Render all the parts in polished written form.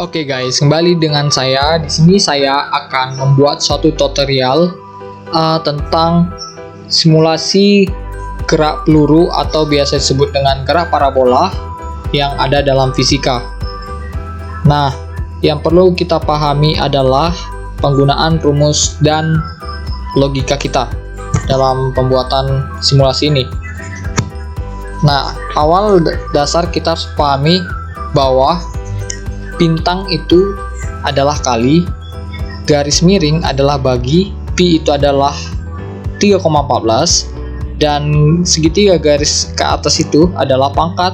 Oke guys, kembali dengan saya. Di sini saya akan membuat suatu tutorial tentang simulasi gerak peluru atau biasa disebut dengan gerak parabola yang ada dalam fisika. Nah, yang perlu kita pahami adalah penggunaan rumus dan logika kita dalam pembuatan simulasi ini. Nah, awal dasar kita harus pahami bahwa bintang itu adalah kali, garis miring adalah bagi, pi itu adalah 3,14, dan segitiga garis ke atas itu adalah pangkat,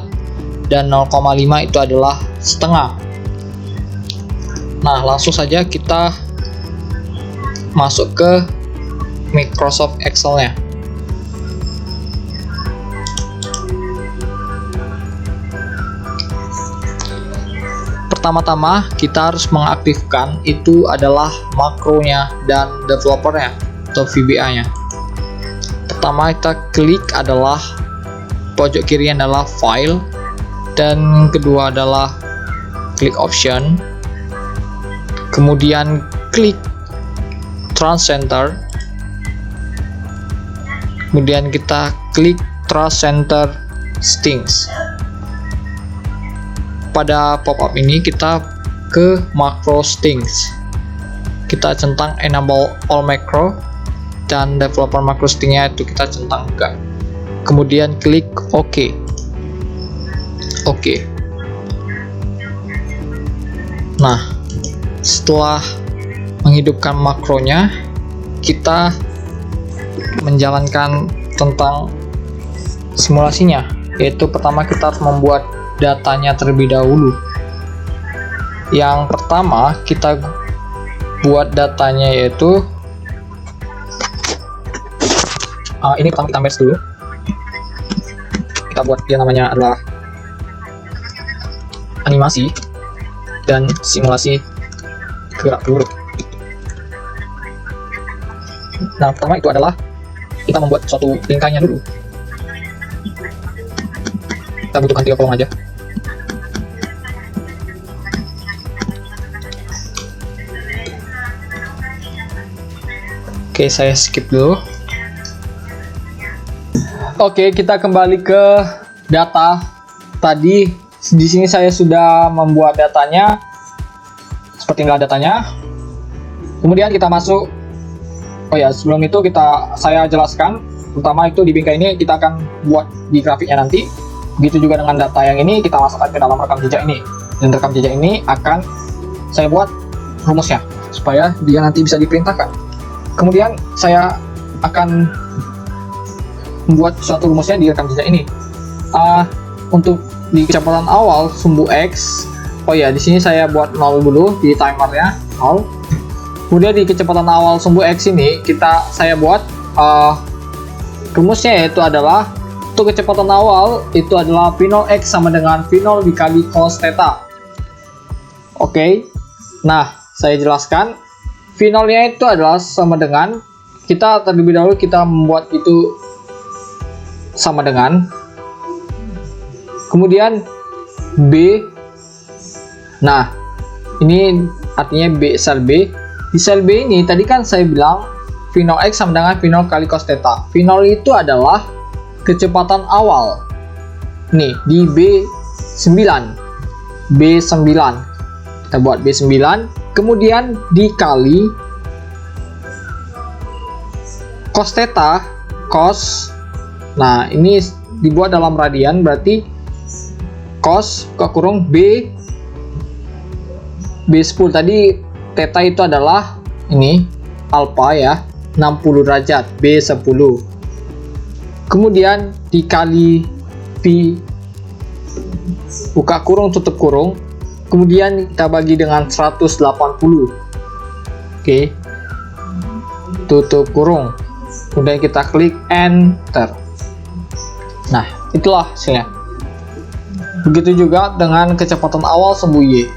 dan 0,5 itu adalah setengah. Nah, langsung saja kita masuk ke Microsoft Excel-nya. Pertama-tama kita harus mengaktifkan itu adalah makronya dan developernya atau VBA nya. Pertama kita klik adalah pojok kiri adalah file, dan kedua adalah klik option, kemudian klik Trust Center, kemudian kita klik Trust Center Settings. Pada pop-up ini kita ke macro settings, kita centang enable all macro, dan developer macro settingnya itu kita centang juga, kemudian klik OK. Nah, setelah menghidupkan makronya, kita menjalankan tentang simulasinya, yaitu pertama kita harus membuat datanya terlebih dahulu. Yang pertama kita buat datanya yaitu ini pertama kita merge dulu. Kita buat yang namanya adalah animasi dan simulasi gerak peluru. Nah, pertama itu adalah kita membuat suatu lingkainya dulu. Kita butuhkan 3 kolom aja. Oke, saya skip dulu. Oke, kita kembali ke data. Tadi di sini saya sudah membuat datanya. Seperti inilah datanya. Kemudian kita masuk. Oh ya, sebelum itu saya jelaskan. Pertama itu di bingkai ini kita akan buat di grafiknya nanti. Begitu juga dengan data yang ini kita masukkan ke dalam rekam jejak ini. Dan rekam jejak ini akan saya buat rumusnya supaya dia nanti bisa diperintahkan. Kemudian saya akan membuat suatu rumusnya di rekam jejak ini. Untuk di kecepatan awal sumbu X, oh ya, di sini saya buat 0 dulu di timernya 0. Kemudian di kecepatan awal sumbu X ini saya buat rumusnya, yaitu adalah untuk kecepatan awal itu adalah V0 X sama dengan V0 dikali cos theta. Oke. Nah, saya jelaskan. V0 nya itu adalah sama dengan, kita terlebih dahulu kita membuat itu sama dengan, kemudian B. Nah, ini artinya B, sel B. Di sel B ini tadi kan saya bilang V0 X sama dengan V0 kali cos theta. V0 itu adalah kecepatan awal. Nih, di B9. Kita buat B9, kemudian dikali cos theta, cos. Nah, ini dibuat dalam radian, berarti cos kurung B10. Tadi theta itu adalah ini alpha ya, 60 derajat, B10. Kemudian dikali V buka kurung tutup kurung, kemudian kita bagi dengan 180. Oke. Tutup kurung. Kemudian kita klik enter. Nah, itulah hasilnya. Begitu juga dengan kecepatan awal sumbu Y.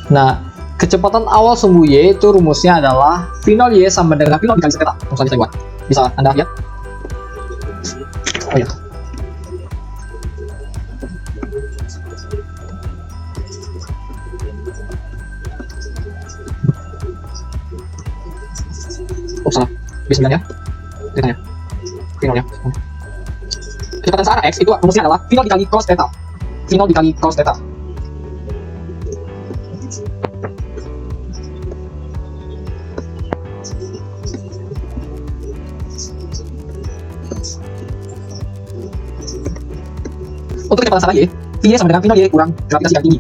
Nah, Kecepatan awal sumbu Y itu rumusnya adalah V0 Y sama dengan V0 dikali seketa. Langsung saja saya buat. Bisa Anda lihat? Oh ya. Oh salah. B9 ya. Tetanya. V0 ya. Kecepatan searah X itu rumusnya adalah V0 dikali cos theta. V0 dikali cos theta. Untuk kecepatan searah Y, V sama dengan V0 Y kurang gravitasi yang tinggi.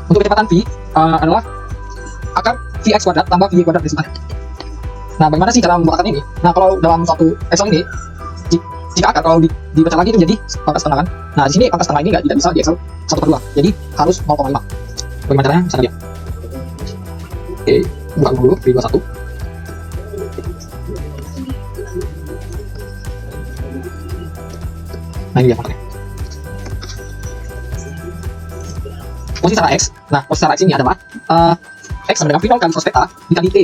Untuk kecepatan V adalah akar Vx kuadrat tambah Vy kuadrat dari semuanya. Nah, bagaimana sih cara membuatkan ini? Nah, kalau dalam suatu Excel ini, jika akar kalau dibaca lagi itu menjadi pangkat setengah kan? Nah, di sini pangkat setengah ini tidak bisa di Excel 1/2, jadi harus 0,5. Bagaimana caranya? Bisa lihat. Oke, buka dulu V21. Nah, ini dia pangkatnya. Posisi secara X, nah posisi secara X ini adalah X sama dengan V0 kali cos theta dikali T.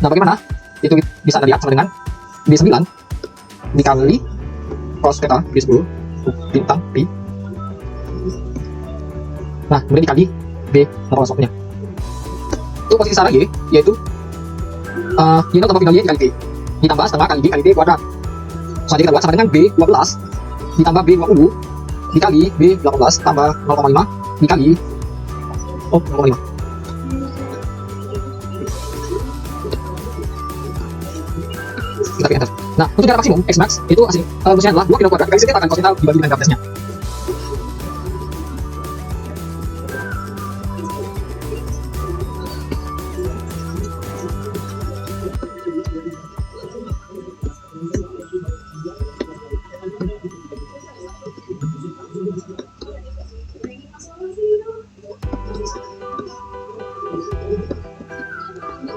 Nah, bagaimana? Itu bisa Anda lihat sama dengan B9 dikali cos theta B10 bintang P. Nah, kemudian dikali B8 nya. Itu posisi secara Y, yaitu Y0 tambah V0 Y dikali T ditambah setengah kali D kali T kuadrat. Selanjutnya kita buat sama dengan B12 ditambah B20 dikali B18 tambah 0,5 dikali 0,5. Kita pilih enter. Nah, untuk jarak maksimum X max itu rumusnya adalah 2 kilo kuadrat dikali sekitaran cos theta dibagi dengan gravitasnya.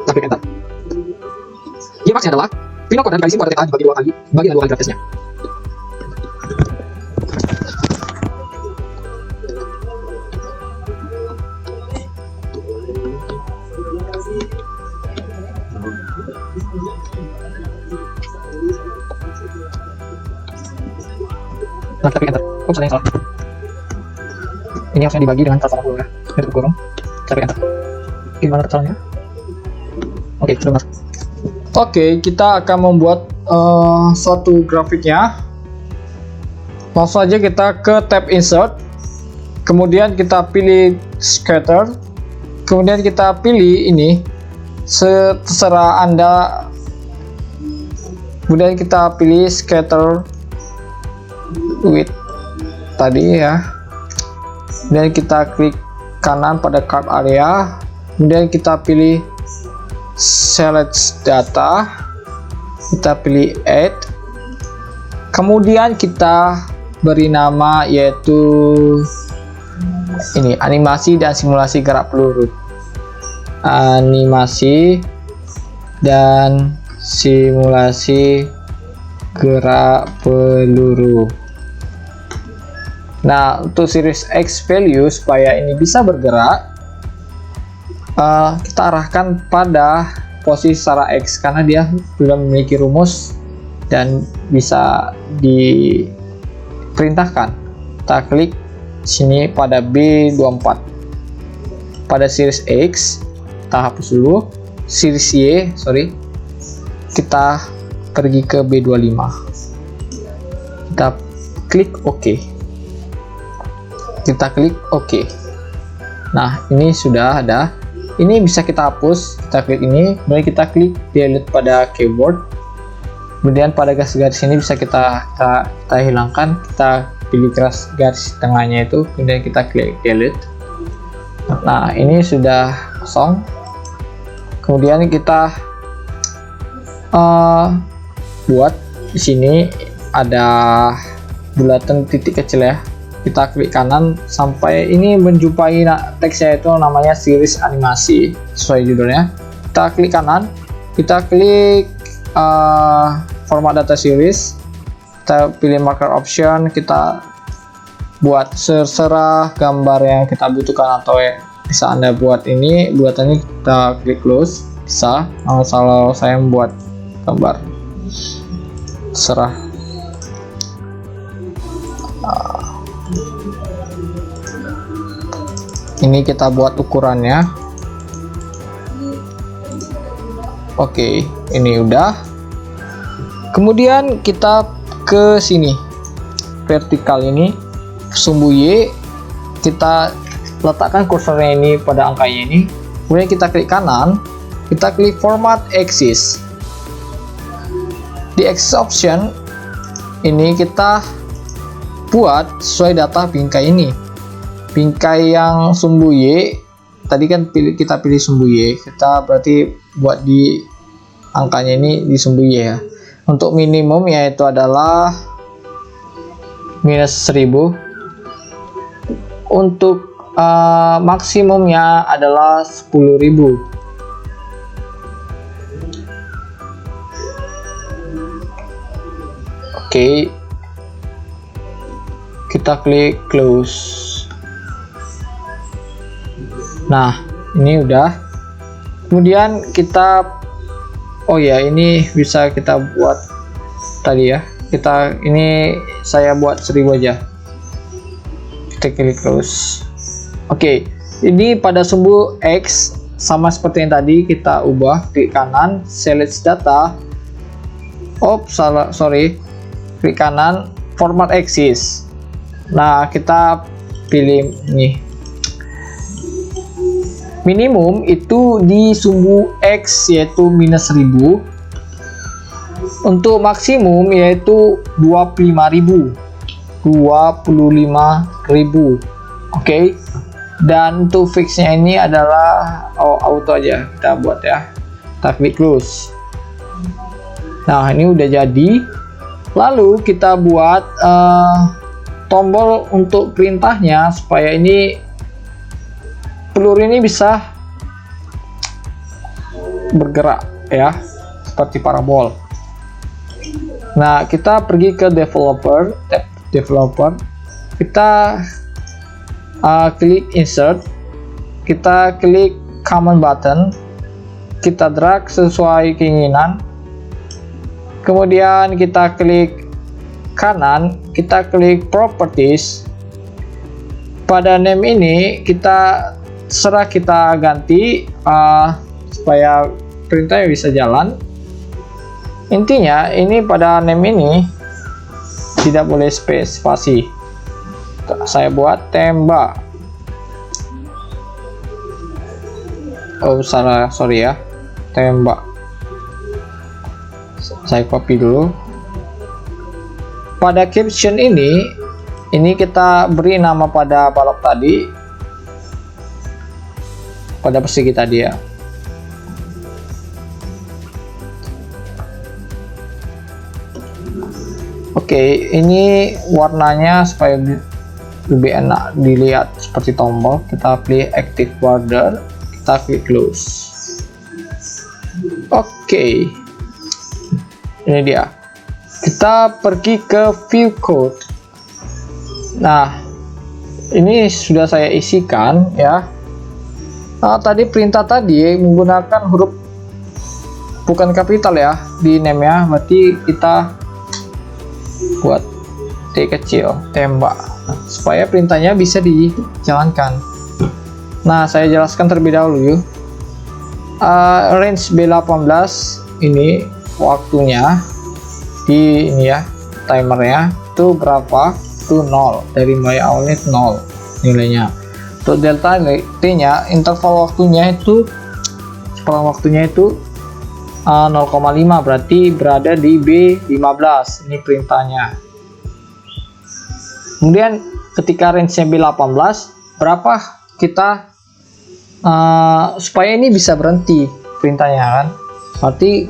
Kita pilih enter. Y max adalah V0 kuadrat dikali sin kuadrat theta dibagi 2 kali dengan 2 kali gravitasnya. Nah, kita pilih enter. Oops, ada yang salah. Ini harusnya dibagi dengan 180 ya. Itu kurang. Kita pilih enter. Gimana caranya? Oke, benar. Oke, kita akan membuat suatu grafiknya. Langsung aja kita ke tab insert, kemudian kita pilih scatter, kemudian kita pilih ini, terserah Anda, kemudian kita pilih scatter width tadi ya, kemudian kita klik kanan pada card area, kemudian kita pilih select data, kita pilih add, kemudian kita beri nama yaitu ini animasi dan simulasi gerak peluru, animasi dan simulasi gerak peluru. Nah, untuk series X value supaya ini bisa bergerak, kita arahkan pada posisi secara X karena dia sudah memiliki rumus dan bisa diperintahkan. Kita klik sini pada B24. Pada series X kita hapus dulu, series Y kita pergi ke B25, kita klik OK, kita klik OK. Nah, ini sudah ada. Ini bisa kita hapus, kita klik ini, kemudian kita klik delete pada keyboard, kemudian pada garis-garis ini bisa kita hilangkan, kita pilih garis tengahnya itu, kemudian kita klik delete. Nah, ini sudah kosong. Kemudian kita buat di sini ada bulatan titik kecil ya, kita klik kanan sampai ini menjumpai teksnya itu namanya series animasi sesuai judulnya. Kita klik kanan, kita klik format data series, kita pilih marker option, kita buat terserah gambar yang kita butuhkan atau bisa Anda buat ini buatannya, kita klik close bisa. Kalau saya membuat gambar terserah. Ini kita buat ukurannya. Oke, ini udah. Kemudian kita ke sini, vertikal ini, sumbu Y, kita letakkan kursornya ini pada angkanya ini. Kemudian kita klik kanan, kita klik format axis. Di axis option ini kita buat sesuai data bingkai ini. Bingkai yang sumbu Y tadi kan kita pilih sumbu Y, kita berarti buat di angkanya ini di sumbu Y ya. Untuk minimum yaitu adalah -1000. Untuk maksimumnya adalah 10.000. Oke, kita klik close. Nah, ini udah. Kemudian kita, oh ya, ini bisa kita buat tadi ya. Ini saya buat 1000 aja. Kita klik close. Oke, ini pada sumbu X sama seperti yang tadi, kita ubah, klik kanan, select data. Klik kanan, format axis. Nah, kita pilih nih. Minimum itu di sumbu X yaitu -1000. Untuk maksimum yaitu 25.000. Oke. Dan untuk fixnya ini adalah auto aja kita buat ya. Kita klik close. Nah, ini udah jadi. Lalu kita buat tombol untuk perintahnya supaya ini peluru ini bisa bergerak ya, seperti parabol. Nah, kita pergi ke developer, kita klik insert, kita klik command button, kita drag sesuai keinginan, kemudian kita klik kanan, kita klik properties. Pada name ini kita ganti supaya perintahnya bisa jalan. Intinya ini pada name ini tidak boleh spasi. Saya buat tembak. Sorry ya, tembak. Saya copy dulu. Pada caption ini kita beri nama pada balok tadi, pada persegi tadi ya. Oke, ini warnanya supaya lebih enak dilihat seperti tombol. Kita pilih active border, kita klik close. Oke, ini dia. Kita pergi ke view code. Nah, ini sudah saya isikan ya. Tadi perintah tadi menggunakan huruf bukan kapital ya di name nya, berarti kita buat T kecil, tembak, supaya perintahnya bisa dijalankan. Nah, saya jelaskan terlebih dahulu yuk. Range B18 ini waktunya di ini ya, timernya itu berapa? Itu 0, dari mulai awalnya 0 nilainya. Untuk delta T-nya, interval waktunya itu, separuh waktunya itu 0,5, berarti berada di B15. Ini perintahnya. Kemudian ketika range-nya B18, berapa kita supaya ini bisa berhenti perintahnya kan? Berarti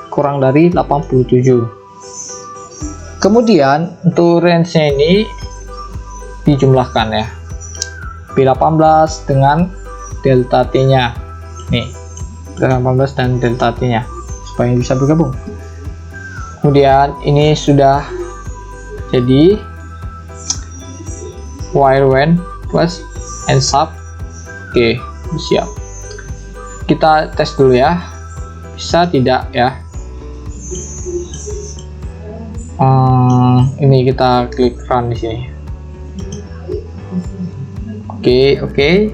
kurang dari 87. Kemudian untuk range-nya ini dijumlahkan ya. P18 dengan delta T-nya. Nih, P18 dan delta T-nya supaya bisa bergabung. Kemudian ini sudah jadi wire when plus and sub. Oke, siap. Kita tes dulu ya. Bisa tidak ya? Ini kita klik run di sini. Oke.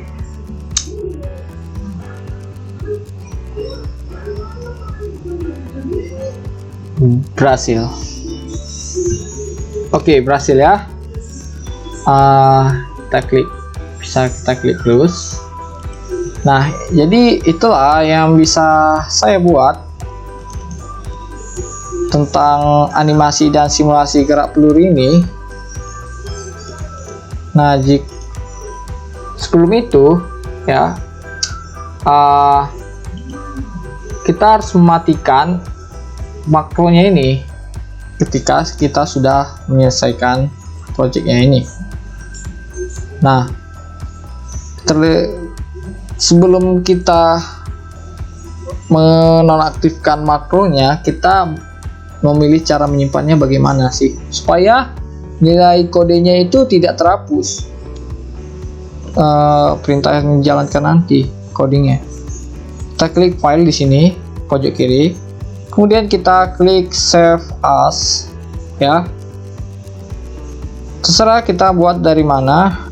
Berhasil. Oke, berhasil ya. Bisa kita klik close. Nah, jadi itulah yang bisa saya buat tentang animasi dan simulasi gerak peluru ini. Nah, sebelum itu ya, kita harus mematikan makronya ini ketika kita sudah menyelesaikan projectnya ini. Nah, sebelum kita menonaktifkan makronya, kita memilih cara menyimpannya bagaimana sih supaya nilai kodenya itu tidak terhapus. Perintah yang dijalankan nanti codingnya. Kita klik file di sini pojok kiri, kemudian kita klik save as ya. Terserah kita buat dari mana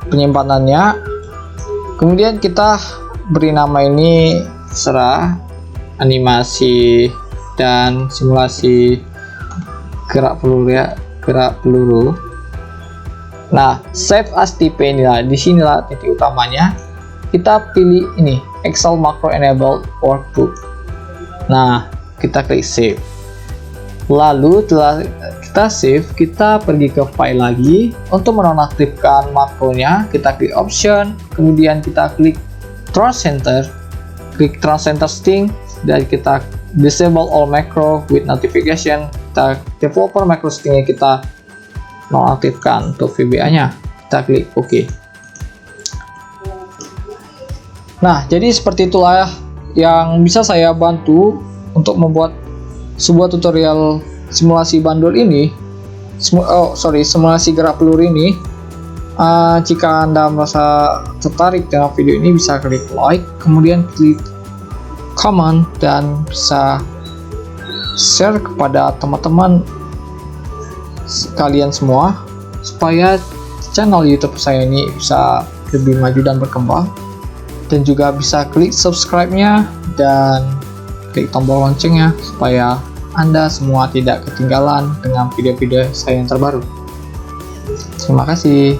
penyimpanannya. Kemudian kita beri nama ini terserah, animasi dan simulasi gerak peluru. Nah, save as tipe inilah, disinilah titik utamanya. Kita pilih ini Excel Macro Enabled Workbook. Nah, kita klik save. Lalu setelah kita save, kita pergi ke file lagi. Untuk menonaktifkan makronya, kita klik option, kemudian kita klik Trust Center, klik Trust Center Sting, dan kita disable all macro with notification. Kita developer macro stingnya kita nonaktifkan untuk VBA-nya. Kita klik OK. Nah, jadi seperti itulah yang bisa saya bantu untuk membuat sebuah tutorial simulasi bandul ini. Simulasi gerak peluru ini. Jika Anda merasa tertarik dengan video ini, bisa klik like, kemudian klik comment, dan bisa share kepada teman-teman kalian semua supaya channel YouTube saya ini bisa lebih maju dan berkembang. Dan juga bisa klik subscribe-nya dan klik tombol loncengnya supaya Anda semua tidak ketinggalan dengan video-video saya yang terbaru. Terima kasih.